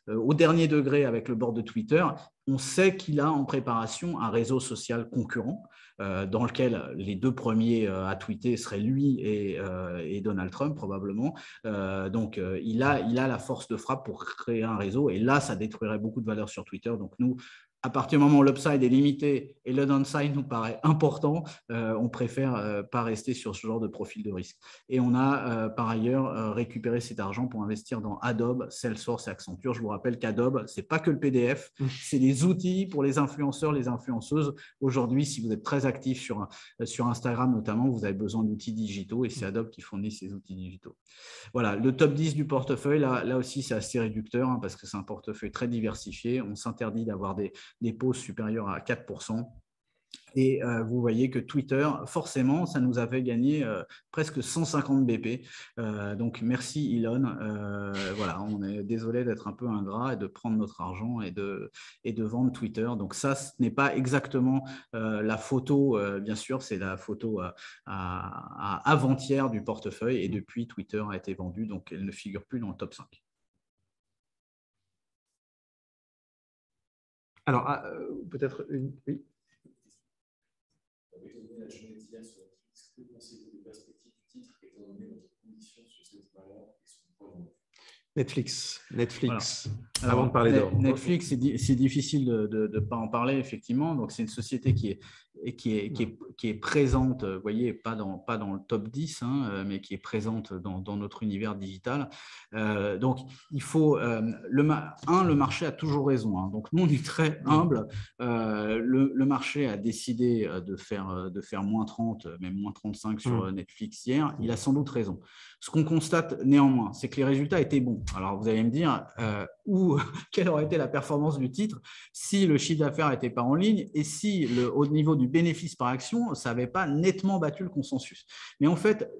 au dernier degré avec le board de Twitter, on sait qu'il a en préparation un réseau social concurrent dans lequel les deux premiers à tweeter seraient lui et Donald Trump probablement. Donc, il a la force de frappe pour créer un réseau et là, ça détruirait beaucoup de valeur sur Twitter. Donc, nous, à partir du moment où l'upside est limité et le downside nous paraît important, on préfère pas rester sur ce genre de profil de risque. Et on a par ailleurs récupéré cet argent pour investir dans Adobe, Salesforce et Accenture. Je vous rappelle qu'Adobe, c'est pas que le PDF, c'est des outils pour les influenceurs, les influenceuses. Aujourd'hui, si vous êtes très actif sur Instagram notamment, vous avez besoin d'outils digitaux et c'est Adobe qui fournit ces outils digitaux. Voilà, le top 10 du portefeuille, là aussi, c'est assez réducteur parce que c'est un portefeuille très diversifié. On s'interdit d'avoir des pauses supérieures à 4%. Et vous voyez que Twitter, forcément, ça nous avait gagné presque 150 BP. Donc, merci Elon. Voilà, on est désolé d'être un peu ingrat et de prendre notre argent et de vendre Twitter. Donc, ça, ce n'est pas exactement la photo, bien sûr, c'est la photo à avant-hier du portefeuille. Et depuis, Twitter a été vendu, donc elle ne figure plus dans le top 5. Alors, peut-être une... Oui. Netflix. Voilà. avant de parler d'or. Netflix, c'est difficile de ne pas en parler, effectivement. Donc, c'est une société qui est présente, vous voyez, pas dans le top 10, hein, mais qui est présente dans notre univers digital. Donc, il faut… le marché a toujours raison. Hein. Donc, nous, on est très humble. Le marché a décidé de faire moins 30, même moins 35 sur Netflix hier. Il a sans doute raison. Ce qu'on constate néanmoins, c'est que les résultats étaient bons. Alors, vous allez me dire… quelle aurait été la performance du titre si le chiffre d'affaires n'était pas en ligne et si au niveau du bénéfice par action, ça n'avait pas nettement battu le consensus. Mais en fait,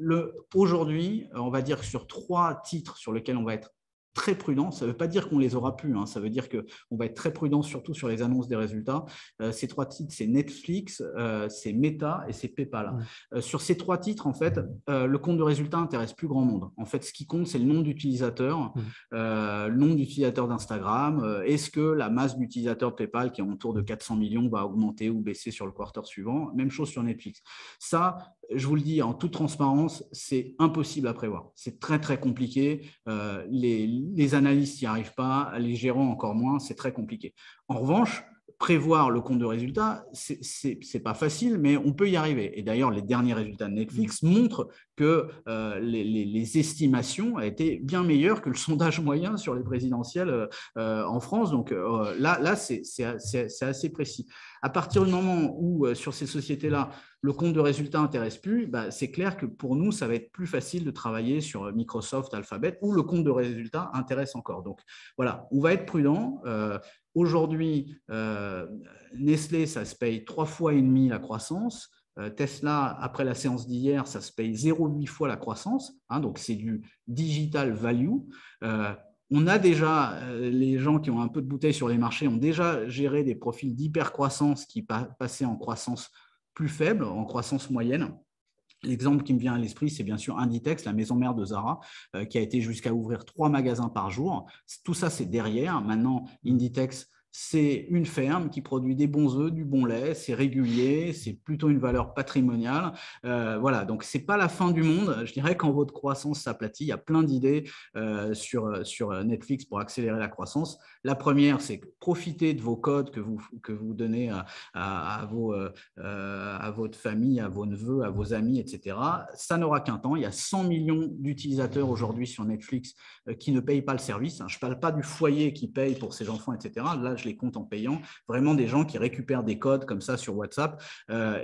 aujourd'hui, on va dire que sur 3 titres sur lesquels on va être très prudent. Ça ne veut pas dire qu'on les aura plus, hein. Ça veut dire qu'on va être très prudent, surtout sur les annonces des résultats. Ces 3 titres, c'est Netflix, c'est Meta et c'est PayPal. Sur ces 3 titres, en fait, le compte de résultats intéresse plus grand monde. En fait, ce qui compte, c'est le nombre d'utilisateurs, le nombre d'utilisateurs d'Instagram. Est-ce que la masse d'utilisateurs de PayPal, qui est autour de 400 millions, va augmenter ou baisser sur le quarter suivant? Même chose sur Netflix. Ça, je vous le dis en toute transparence, c'est impossible à prévoir. C'est très, très compliqué. Les analystes n'y arrivent pas, les gérants encore moins, c'est très compliqué. En revanche, prévoir le compte de résultats, c'est pas facile, mais on peut y arriver. Et d'ailleurs, les derniers résultats de Netflix montrent que les estimations étaient bien meilleures que le sondage moyen sur les présidentielles en France. Donc là c'est assez précis. À partir du moment où, sur ces sociétés-là, le compte de résultats n'intéresse plus, c'est clair que pour nous, ça va être plus facile de travailler sur Microsoft, Alphabet, où le compte de résultats intéresse encore. Donc voilà, on va être prudent. Aujourd'hui, Nestlé, ça se paye 3,5 fois la croissance. Tesla, après la séance d'hier, ça se paye 0,8 fois la croissance. Hein, donc, c'est du digital value. On a déjà, les gens qui ont un peu de bouteille sur les marchés ont déjà géré des profils d'hypercroissance qui passaient en croissance plus faible, en croissance moyenne. L'exemple qui me vient à l'esprit, c'est bien sûr Inditex, la maison mère de Zara, qui a été jusqu'à ouvrir 3 magasins par jour. Tout ça, c'est derrière. Maintenant, Inditex, c'est une ferme qui produit des bons œufs, du bon lait, c'est régulier, c'est plutôt une valeur patrimoniale. Voilà, donc ce n'est pas la fin du monde. Je dirais qu'en votre croissance s'aplatit, il y a plein d'idées sur Netflix pour accélérer la croissance. La première, c'est profiter de vos codes que vous donnez à votre famille, à vos neveux, à vos amis, etc. Ça n'aura qu'un temps. Il y a 100 millions d'utilisateurs aujourd'hui sur Netflix qui ne payent pas le service. Je ne parle pas du foyer qui paye pour ses enfants, etc. Là, je les compte en payant. Vraiment des gens qui récupèrent des codes comme ça sur WhatsApp.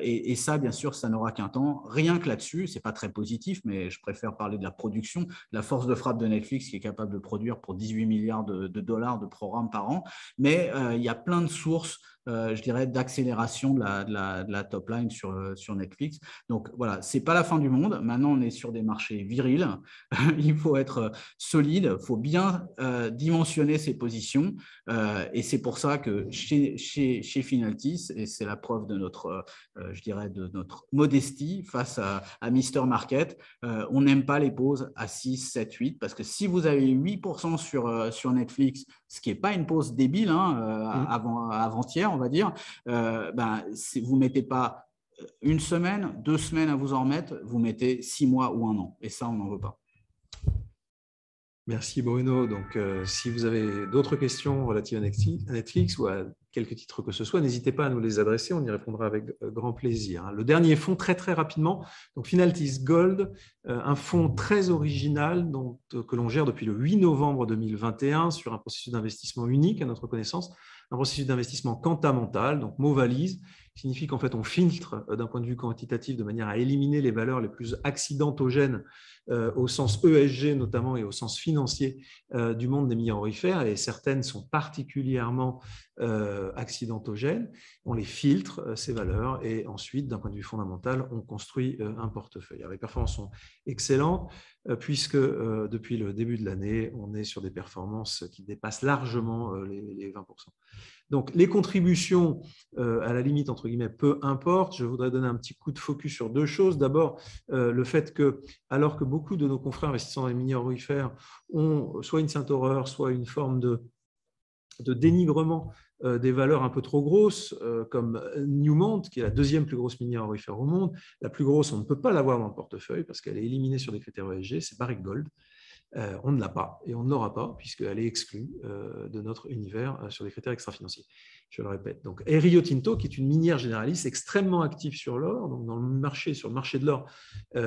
Et ça, bien sûr, ça n'aura qu'un temps. Rien que là-dessus, ce n'est pas très positif, mais je préfère parler de la production, de la force de frappe de Netflix qui est capable de produire pour 18 milliards de dollars de programmes par an. Mais il y a plein de sources, je dirais, d'accélération de la top line sur Netflix. Donc voilà, ce n'est pas la fin du monde. Maintenant, on est sur des marchés virils. Il faut être solide, il faut bien dimensionner ses positions. Et c'est pour ça que chez Finaltis, et c'est la preuve de notre, je dirais, de notre modestie face à Mister Market, on n'aime pas les pauses à 6, 7, 8, parce que si vous avez 8% sur Netflix, ce qui n'est pas une pause débile, hein, avant-hier, on va dire, vous ne mettez pas une semaine, 2 semaines à vous en remettre, vous mettez 6 mois ou 1 an. Et ça, on n'en veut pas. Merci Bruno. Donc, si vous avez d'autres questions relatives à Netflix ou à quelques titres que ce soit, n'hésitez pas à nous les adresser, on y répondra avec grand plaisir. Le dernier fonds, très très rapidement, donc Finaltis Gold, un fonds très original que l'on gère depuis le 8 novembre 2021 sur un processus d'investissement unique à notre connaissance, un processus d'investissement quantamental, donc mot valise, qui signifie qu'en fait on filtre d'un point de vue quantitatif de manière à éliminer les valeurs les plus accidentogènes au sens ESG notamment et au sens financier du monde des milieux aurifères, et certaines sont particulièrement accidentogènes. On les filtre, ces valeurs, et ensuite, d'un point de vue fondamental, on construit un portefeuille. Alors, les performances sont excellentes puisque depuis le début de l'année, on est sur des performances qui dépassent largement les 20%. Donc, les contributions, à la limite, entre guillemets, peu importe. Je voudrais donner un petit coup de focus sur 2 choses. D'abord, le fait que, alors que beaucoup de nos confrères investisseurs dans les minières aurifères ont soit une sainte horreur, soit une forme de dénigrement des valeurs un peu trop grosses, comme Newmont, qui est la 2e plus grosse minière aurifère au monde. La plus grosse, on ne peut pas l'avoir dans le portefeuille parce qu'elle est éliminée sur des critères ESG, c'est Barrick Gold. On ne l'a pas et on ne l'aura pas puisqu'elle est exclue de notre univers sur des critères extra-financiers. Je le répète. Donc, et Rio Tinto, qui est une minière généraliste extrêmement active sur l'or, donc sur le marché de l'or,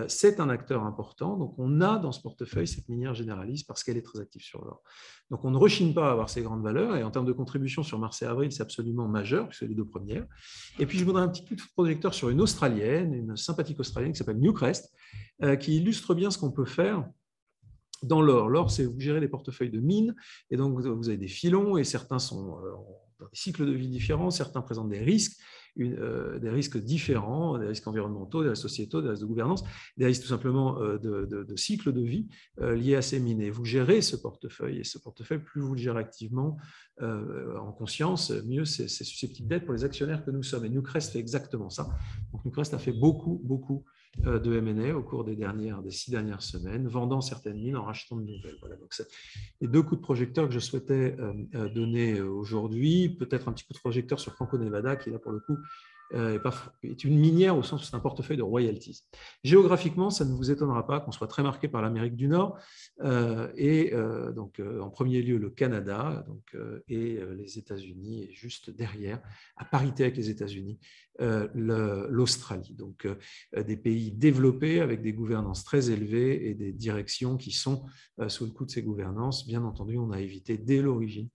c'est un acteur important. Donc, on a dans ce portefeuille cette minière généraliste parce qu'elle est très active sur l'or. Donc, on ne rechigne pas à avoir ces grandes valeurs et en termes de contribution sur mars et avril, c'est absolument majeur puisque c'est les deux premières. Et puis, je voudrais un petit coup de projecteur sur une Australienne, une sympathique Australienne qui s'appelle Newcrest, qui illustre bien ce qu'on peut faire dans l'or. L'or, c'est vous gérez des portefeuilles de mines, et donc vous avez des filons, et certains sont dans des cycles de vie différents, certains présentent des risques différents, des risques environnementaux, des risques sociétaux, des risques de gouvernance, des risques tout simplement de cycle de vie liés à ces mines. Et vous gérez ce portefeuille, et ce portefeuille, plus vous le gérez activement, en conscience, mieux c'est susceptible d'être pour les actionnaires que nous sommes. Et Newcrest fait exactement ça. Donc Newcrest a fait beaucoup de M&A au cours des 6 dernières semaines, vendant certaines mines, en rachetant de nouvelles. Voilà, donc c'est les deux coups de projecteur que je souhaitais donner aujourd'hui. Peut-être un petit coup de projecteur sur Franco-Nevada, qui là pour le coup est une minière au sens où c'est un portefeuille de royalties. Géographiquement, ça ne vous étonnera pas qu'on soit très marqué par l'Amérique du Nord donc en premier lieu le Canada et les États-Unis, et juste derrière, à parité avec les États-Unis, l'Australie. Donc des pays développés avec des gouvernances très élevées et des directions qui sont sous le coup de ces gouvernances. Bien entendu, on a évité dès l'origine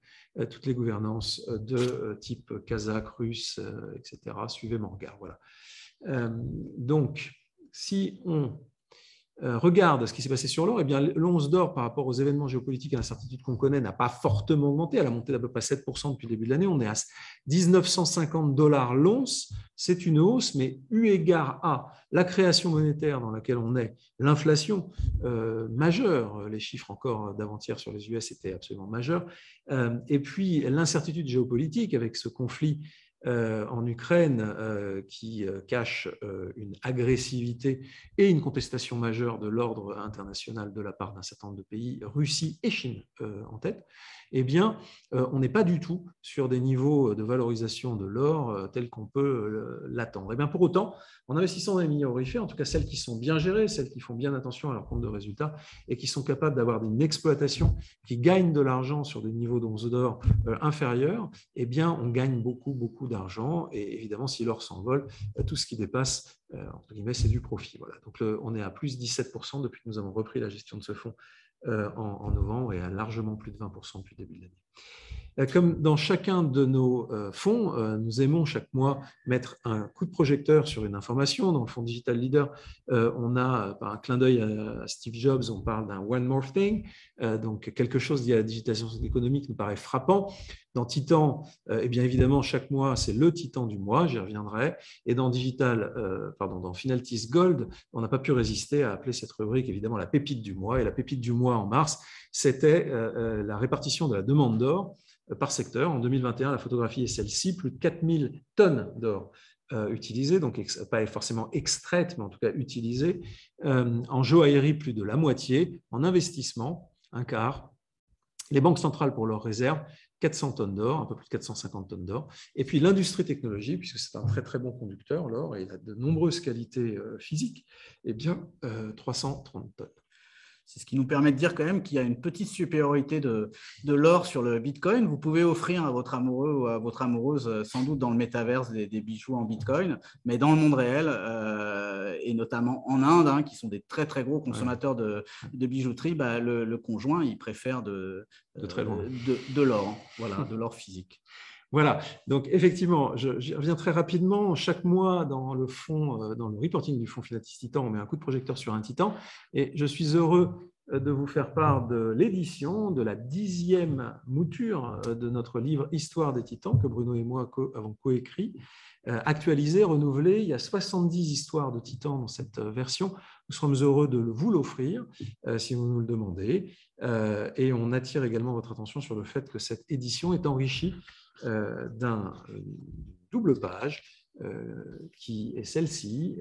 toutes les gouvernances de type kazakh, russe, etc. Suivez mon regard. Voilà. Donc, si on regarde ce qui s'est passé sur l'or, eh bien, l'once d'or par rapport aux événements géopolitiques et à l'incertitude qu'on connaît n'a pas fortement augmenté. Elle a monté d'à peu près 7% depuis le début de l'année. On est à 1950 $ l'once. C'est une hausse, mais eu égard à la création monétaire dans laquelle on est, l'inflation majeure, les chiffres encore d'avant-hier sur les US étaient absolument majeurs, et puis l'incertitude géopolitique avec ce conflit en Ukraine qui cache une agressivité et une contestation majeure de l'ordre international de la part d'un certain nombre de pays, Russie et Chine en tête, eh bien, on n'est pas du tout sur des niveaux de valorisation de l'or tels qu'on peut l'attendre. Et bien, pour autant, en investissant dans les minières aurifères, en tout cas celles qui sont bien gérées, celles qui font bien attention à leur compte de résultats et qui sont capables d'avoir une exploitation qui gagne de l'argent sur des niveaux d'once d'or inférieurs, eh bien, on gagne beaucoup d'argent. Et évidemment, si l'or s'envole, tout ce qui dépasse, entre guillemets, c'est du profit. Voilà. Donc, on est à plus 17% depuis que nous avons repris la gestion de ce fonds en novembre, et à largement plus de 20% depuis le début de l'année. Comme dans chacun de nos fonds, nous aimons chaque mois mettre un coup de projecteur sur une information. Dans le fonds Digital Leader, on a, par un clin d'œil à Steve Jobs, on parle d'un One More Thing, donc quelque chose lié à la digitalisation de l'économie qui nous paraît frappant. Dans Titan, eh bien évidemment, chaque mois, c'est le Titan du mois, j'y reviendrai. Et dans dans Finaltis Gold, on n'a pas pu résister à appeler cette rubrique évidemment la pépite du mois. Et la pépite du mois en mars, c'était la répartition de la demande d'or par secteur. En 2021, la photographie est celle-ci, plus de 4000 tonnes d'or utilisées, donc pas forcément extraites, mais en tout cas utilisées. En joaillerie, plus de la moitié. En investissement, un quart. Les banques centrales pour leurs réserves, 400 tonnes d'or, un peu plus de 450 tonnes d'or. Et puis l'industrie technologie, puisque c'est un très bon conducteur, l'or, et il a de nombreuses qualités physiques, eh bien 330 tonnes. C'est ce qui nous permet de dire quand même qu'il y a une petite supériorité de l'or sur le Bitcoin. Vous pouvez offrir à votre amoureux ou à votre amoureuse, sans doute dans le métaverse, des bijoux en Bitcoin, mais dans le monde réel, et notamment en Inde, qui sont des très gros consommateurs de bijouterie, le conjoint, il préfère de l'or, voilà, de l'or physique. Voilà, donc effectivement, je reviens très rapidement. Chaque mois, dans le reporting du fonds Finaltis Titan, on met un coup de projecteur sur un titan. Et je suis heureux de vous faire part de l'édition de la 10e mouture de notre livre Histoire des Titans, que Bruno et moi avons coécrit, actualisé, renouvelé. Il y a 70 histoires de titans dans cette version. Nous sommes heureux de vous l'offrir si vous nous le demandez. Et on attire également votre attention sur le fait que cette édition est enrichie d'un double page qui est celle-ci,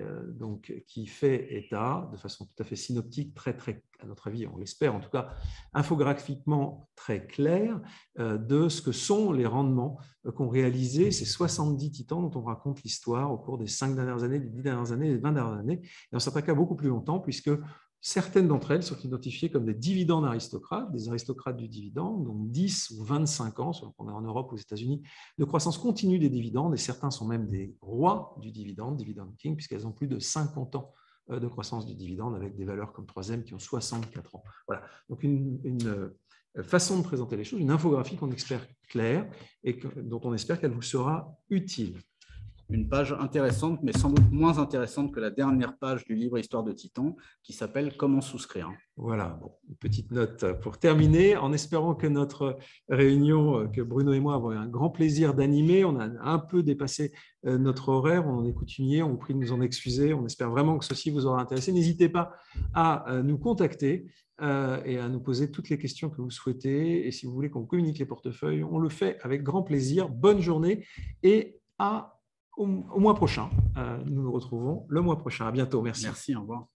qui fait état de façon tout à fait synoptique, très, à notre avis, on l'espère en tout cas, infographiquement très clair, de ce que sont les rendements qu'ont réalisé ces 70 titans dont on raconte l'histoire au cours des 5 dernières années, des 10 dernières années, des 20 dernières années, et dans certains cas beaucoup plus longtemps, puisque Certaines d'entre elles sont identifiées comme des dividendes aristocrates, des aristocrates du dividende, donc 10 ou 25 ans, selon qu'on est en Europe ou aux États-Unis, de croissance continue des dividendes, et certains sont même des rois du dividende, dividend king, puisqu'elles ont plus de 50 ans de croissance du dividende, avec des valeurs comme Troisième qui ont 64 ans. Voilà, donc une façon de présenter les choses, une infographie qu'on espère claire et dont on espère qu'elle vous sera utile. Une page intéressante, mais sans doute moins intéressante que la dernière page du livre Histoire de Titan, qui s'appelle « Comment souscrire ». Voilà, bon, une petite note pour terminer, en espérant que notre réunion, que Bruno et moi avons eu un grand plaisir d'animer. On a un peu dépassé notre horaire, on en est coutumier, on vous prie de nous en excuser. On espère vraiment que ceci vous aura intéressé. N'hésitez pas à nous contacter et à nous poser toutes les questions que vous souhaitez. Et si vous voulez qu'on communique les portefeuilles, on le fait avec grand plaisir. Bonne journée et au mois prochain. Nous nous retrouvons le mois prochain. À bientôt. Merci. Merci, au revoir.